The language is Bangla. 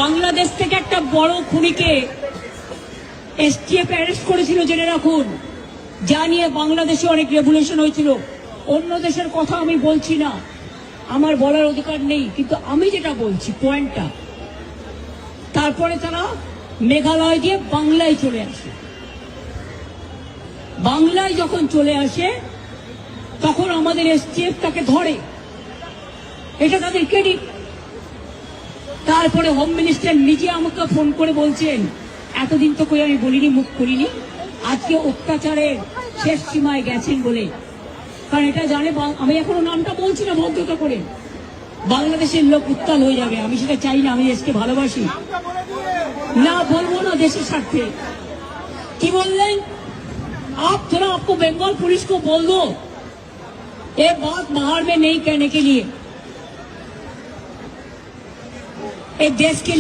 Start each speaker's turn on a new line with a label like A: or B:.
A: বাংলাদেশ থেকে একটা বড় খুনিকে এসটিএফ অ্যারেস্ট করেছিল, জেনে রাখুন। যা নিয়ে বাংলাদেশে অনেক রেভুলেশন হয়েছিল। অন্য দেশের কথা আমি বলছি না, আমার বলার অধিকার নেই, কিন্তু আমি যেটা বলছি পয়েন্টটা, তারপরে তারা মেঘালয় দিয়ে বাংলায় চলে আসে। বাংলায় যখন চলে আসে তখন আমাদের এসটিএফ তাকে ধরে, এটা তাদের ক্রেডিট। তারপরে হোম মিনিস্টার নিজে আমাকে ফোন করে বলছেন, এতদিন তো কই আমি বলিনি, মুখ করিনি, আজকে অত্যাচারের শেষ সীমায় গেছেন বলে। কারণ এটা জানে, আমি এখনো নামটা বলছি না ভদ্রতা করে, বাংলাদেশের লোক উত্তাল হয়ে যাবে। আমি সেটা চাই না, আমি দেশকে ভালোবাসি। না বলবো না দেশের স্বার্থে। কি বললেন? थोड़ा आपको बंगाल पुलिस को बोल दो ये बात बाहर में नहीं कहने के लिए, एक देश के लिए